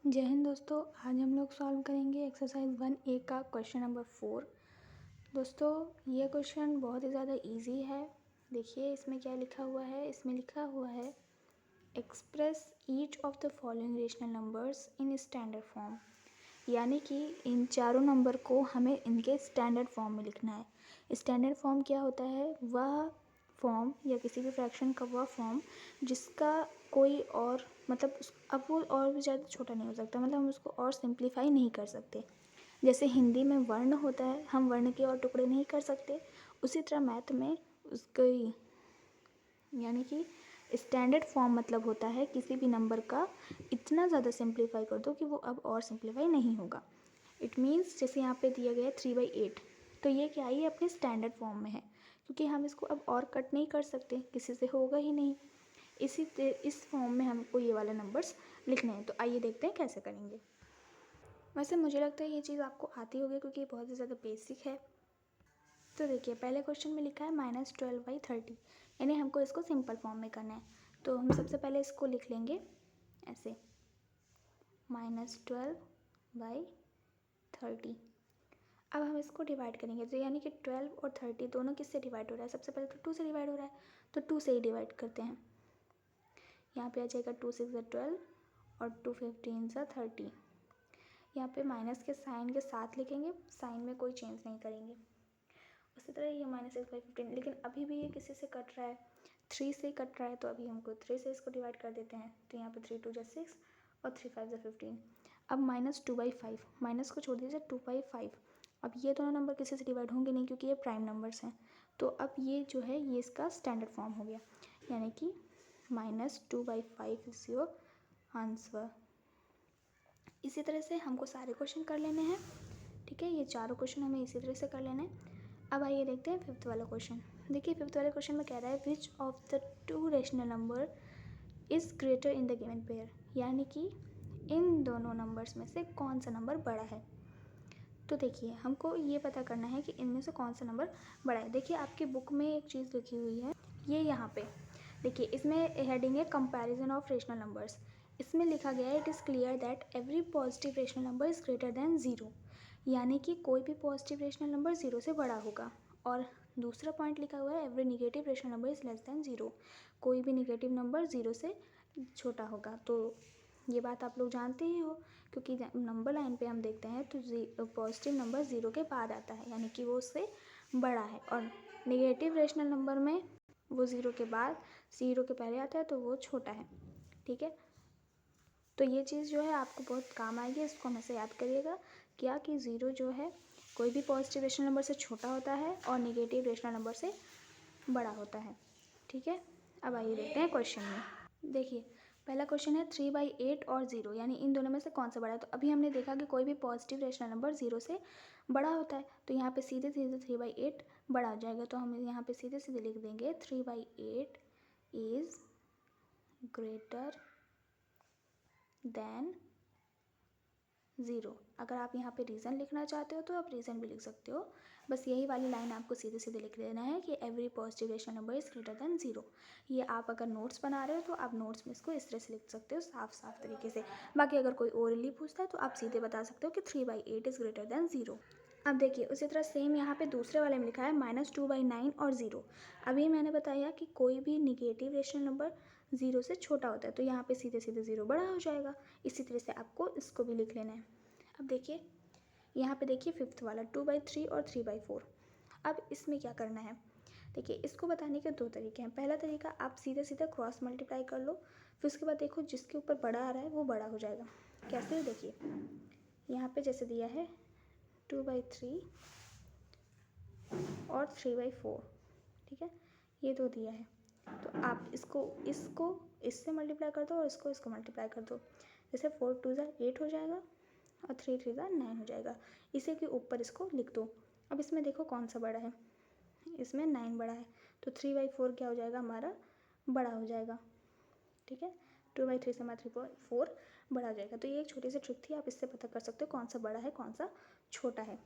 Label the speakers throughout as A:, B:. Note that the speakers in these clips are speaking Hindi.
A: जय हिंद दोस्तों। आज हम लोग सॉल्व करेंगे एक्सरसाइज 1A का क्वेश्चन नंबर 4। दोस्तों ये क्वेश्चन बहुत ही ज़्यादा इजी है। देखिए इसमें क्या लिखा हुआ है। इसमें लिखा हुआ है express each of the following rational numbers in standard form. यानी कि इन चारों नंबर को हमें इनके स्टैंडर्ड फॉर्म में लिखना है। स्टैंडर्ड फॉर्म क्या होता है? वह फॉर्म या किसी भी फ्रैक्शन का वह फॉर्म जिसका कोई और अब वो और भी ज़्यादा छोटा नहीं हो सकता, मतलब हम उसको और सिंप्लीफाई नहीं कर सकते। जैसे हिंदी में वर्ण होता है, हम वर्ण के और टुकड़े नहीं कर सकते, उसी तरह मैथ में उसकी यानी कि स्टैंडर्ड फॉर्म मतलब होता है किसी भी नंबर का इतना ज़्यादा सिंप्लीफाई कर दो कि वो अब और सिंप्लीफाई नहीं होगा। इट मीन्स जैसे यहाँ पे दिया गया है 3/8, तो ये क्या है? ये अपने स्टैंडर्ड फॉर्म में है, क्योंकि हम इसको अब और कट नहीं कर सकते, किसी से होगा ही नहीं। इस फॉर्म में हमको ये वाले नंबर्स लिखने हैं। तो आइए देखते हैं कैसे करेंगे। वैसे मुझे लगता है ये चीज़ आपको आती होगी, क्योंकि ये बहुत ही ज़्यादा बेसिक है। तो देखिए पहले क्वेश्चन में लिखा है -12/30, यानी हमको इसको सिंपल फॉर्म में करना है। तो हम सबसे पहले इसको लिख लेंगे ऐसे, -12/30। अब हम इसको डिवाइड करेंगे, तो यानी कि 12 और 30 दोनों किससे डिवाइड हो रहा है? सबसे पहले तो 2 से डिवाइड हो रहा है, तो 2 से ही डिवाइड करते हैं। यहाँ पे आ जाएगा 2 6 12 और 2 15 30। यहाँ पे माइनस के साइन के साथ लिखेंगे, साइन में कोई चेंज नहीं करेंगे। उसी तरह ये -6/15, लेकिन अभी भी ये किसी से कट रहा है, 3 से कट रहा है, तो अभी हमको 3 से इसको डिवाइड कर देते हैं। तो यहाँ पे 3 2 6 और 3 5 15। अब -2/5, माइनस को छोड़ दीजिए, 2/5। अब ये दोनों नंबर किसी से डिवाइड होंगे नहीं, क्योंकि ये प्राइम नंबर्स हैं। तो अब ये जो है ये इसका स्टैंडर्ड फॉर्म हो गया, यानी कि -2/5 इज योर आंसर। इसी तरह से हमको सारे क्वेश्चन कर लेने हैं, ठीक है? ये चारों क्वेश्चन हमें इसी तरह से कर लेने हैं। अब आइए देखते हैं फिफ्थ वाला क्वेश्चन। देखिए फिफ्थ वाले क्वेश्चन में कह रहा है which of the 2 rational number is greater in the given pair, यानी कि इन दोनों नंबर्स में से कौन सा नंबर बड़ा है। तो देखिए हमको ये पता करना है कि इनमें से कौन सा नंबर बड़ा है। देखिए आपकी बुक में एक चीज़ लिखी हुई है, ये यहाँ पे देखिए, इसमें हेडिंग है कंपैरिजन ऑफ रेशनल नंबर्स। इसमें लिखा गया है it is clear that every positive rational number is greater than 0, यानी कि कोई भी पॉजिटिव रेशनल नंबर 0 से बड़ा होगा। और दूसरा पॉइंट लिखा हुआ है every negative rational number is less than 0, कोई भी निगेटिव नंबर 0 से छोटा होगा। तो ये बात आप लोग जानते ही हो, क्योंकि नंबर लाइन पे हम देखते हैं तो पॉजिटिव नंबर 0 के बाद आता है, यानी कि वो उससे बड़ा है। और निगेटिव रेशनल नंबर में वो 0 के बाद 0 के पहले आता है, तो वो छोटा है, ठीक है? तो ये चीज़ जो है आपको बहुत काम आएगी, इसको हमेशा याद करिएगा। क्या कि 0 जो है कोई भी पॉजिटिव रेशनल नंबर से छोटा होता है और निगेटिव रेशनल नंबर से बड़ा होता है, ठीक है? अब आइए देखते हैं क्वेश्चन में। देखिए पहला क्वेश्चन है 3/8 और 0, यानी इन दोनों में से कौन सा बड़ा है। तो अभी हमने देखा कि कोई भी पॉजिटिव रेशनल नंबर 0 से बड़ा होता है, तो यहाँ पे सीधे सीधे 3/8 बड़ा हो जाएगा। तो हम यहाँ पे सीधे सीधे लिख देंगे 3/8 इज़ ग्रेटर देन 0। अगर आप यहाँ पे रीज़न लिखना चाहते हो तो आप रीज़न भी लिख सकते हो, बस यही वाली लाइन आपको सीधे सीधे लिख देना है कि every positive rational number is greater than 0। ये आप अगर नोट्स बना रहे हो तो आप नोट्स में इसको इस तरह से लिख सकते हो, साफ साफ तरीके से। बाकी अगर कोई ओरली पूछता है तो आप सीधे बता सकते हो कि 3/8 इज़ ग्रेटर देन 0। अब देखिए उसी तरह सेम यहाँ पे दूसरे वाले में लिखा है -2/9 और 0। अभी मैंने बताया कि कोई भी निगेटिव रेशनल नंबर 0 से छोटा होता है, तो यहाँ पे सीधे सीधे 0 बड़ा हो जाएगा। इसी तरह से आपको इसको भी लिख लेना है। अब देखिए यहाँ पे देखिए फिफ्थ वाला 2/3 और 3/4। अब इसमें क्या करना है? देखिए इसको बताने के 2 तरीके हैं। पहला तरीका, आप सीधे सीधे क्रॉस मल्टीप्लाई कर लो, फिर उसके बाद देखो जिसके ऊपर बड़ा आ रहा है वो बड़ा हो जाएगा। कैसे? देखिए यहाँ पे जैसे दिया है 2/3 और 3/4, ठीक है? ये 2 दिया है, तो आप इसको इसको इससे मल्टीप्लाई कर दो और इसको मल्टीप्लाई कर दो। जैसे 4 2 8 हो जाएगा और 3 3 9 हो जाएगा। इसी के ऊपर इसको लिख दो। अब इसमें देखो कौन सा बड़ा है, इसमें 9 बड़ा है, तो 3/4 क्या हो जाएगा हमारा? बड़ा हो जाएगा, ठीक है? 2/3 से हमारा 3/4 बड़ा हो जाएगा। तो ये एक छोटी सी ट्रिक थी, आप इससे पता कर सकते हो कौन सा बड़ा है कौन सा छोटा है।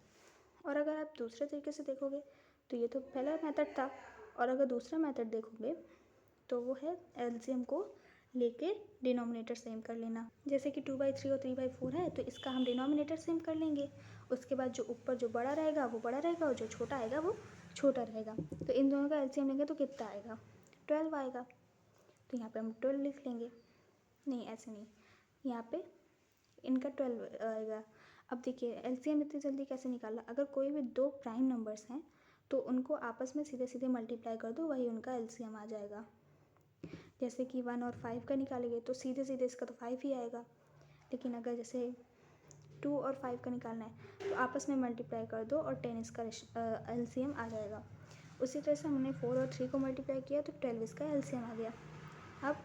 A: और अगर आप दूसरे तरीके से देखोगे तो ये तो पहला मेथड था, और अगर दूसरा मेथड देखोगे तो वो है एलसीएम को लेके डिनोमिनेटर सेम कर लेना। जैसे कि 2/3 और 3/4 है तो इसका हम डिनोमिनेटर सेम कर लेंगे। उसके बाद जो ऊपर जो बड़ा रहेगा वो बड़ा रहेगा और जो छोटा आएगा वो छोटा रहेगा। तो इन दोनों का एलसीएम लेंगे तो कितना आएगा? 12 आएगा। तो यहाँ पे हम 12 लिख लेंगे। नहीं ऐसे नहीं, यहाँ पे इनका 12 आएगा। अब देखिए एलसीएम इतनी जल्दी कैसे निकालना। अगर कोई भी दो प्राइम नंबर्स हैं तो उनको आपस में सीधे सीधे मल्टीप्लाई कर दो, वही उनका एलसीएम आ जाएगा। जैसे कि 1 और 5 का निकालेंगे तो सीधे सीधे इसका तो 5 ही आएगा। लेकिन अगर जैसे 2 और 5 का निकालना है तो आपस में मल्टीप्लाई कर दो और 10 इसका एलसीएम आ जाएगा। उसी तरह से हमने 4 और 3 को मल्टीप्लाई किया तो 12 इसका एलसीएम आ गया। अब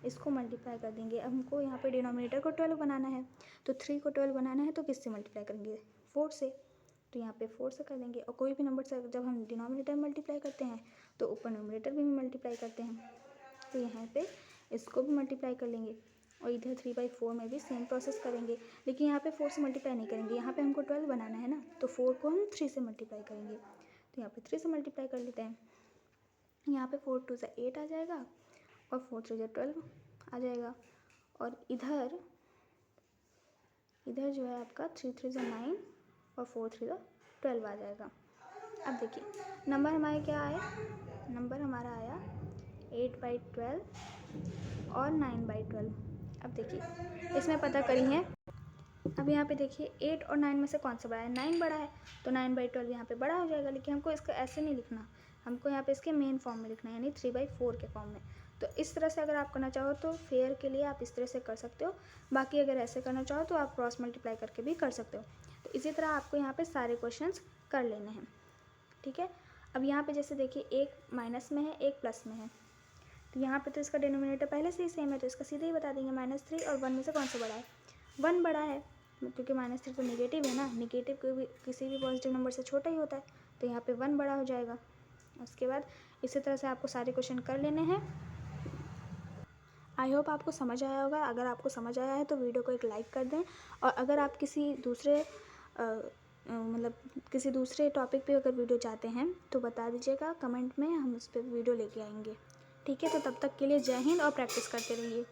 A: इसको मल्टीप्लाई कर देंगे। अब हमको यहाँ पे डिनोमिनेटर को 12 बनाना है तो 3 को 12 बनाना है तो किससे मल्टीप्लाई करेंगे? 4 से। तो यहाँ पे 4 से कर देंगे। और कोई भी नंबर से जब हम डिनोमिनेटर मल्टीप्लाई करते हैं तो ऊपर नोमिनेटर भी मल्टीप्लाई करते हैं। तो यहाँ पे इसको भी मल्टीप्लाई कर लेंगे और इधर 3/4 में भी सेम प्रोसेस करेंगे। लेकिन यहाँ पे 4 से मल्टीप्लाई नहीं करेंगे, यहाँ पे हमको 12 बनाना है ना, तो 4 को हम 3 से मल्टीप्लाई करेंगे। तो यहाँ पे 3 से मल्टीप्लाई कर लेते हैं। यहाँ पे 4 2 से 8 आ जाएगा और 4 3 से 12 आ जाएगा। और इधर जो है आपका 3 3 से 9 और 4 3 से 12 आ जाएगा। अब देखिए नंबर हमारे क्या आए? नंबर हमारा आया 8/12 और 9/12। अब देखिए इसमें पता करी है। अब यहाँ पे देखिए 8 और 9 में से कौन सा बड़ा है? 9 बड़ा है तो 9/12 यहाँ पे बड़ा हो जाएगा। लेकिन हमको इसको ऐसे नहीं लिखना, हमको यहाँ पे इसके मेन फॉर्म में लिखना है, यानी 3/4 के फॉर्म में। तो इस तरह से अगर आप करना चाहो तो फेयर के लिए आप इस तरह से कर सकते हो। बाकी अगर ऐसे करना चाहो तो आप क्रॉस मल्टीप्लाई करके भी कर सकते हो। तो इसी तरह आपको यहाँ पे सारे क्वेश्चंस कर लेने हैं, ठीक है। अब यहाँ पे जैसे देखिए एक माइनस में है एक प्लस में है, तो यहाँ पे तो इसका डिनोमिनेटर पहले से ही सेम है तो इसका सीधे ही बता देंगे। -3 और 1 में से कौन सा बड़ा है? 1 बड़ा है, क्योंकि -3 तो नेगेटिव है ना, नेगेटिव कोई भी किसी भी पॉजिटिव नंबर से छोटा ही होता है, तो यहाँ पे 1 बड़ा हो जाएगा। उसके बाद इसी तरह से आपको सारे क्वेश्चन कर लेने हैं। आई होप आपको समझ आया होगा। अगर आपको समझ आया है तो वीडियो को एक लाइक कर दें। और अगर आप किसी दूसरे किसी दूसरे टॉपिक पे अगर वीडियो चाहते हैं तो बता दीजिएगा कमेंट में, हम उस पर वीडियो लेके आएंगे, ठीक है। तो तब तक के लिए जय हिंद और प्रैक्टिस करते रहिए।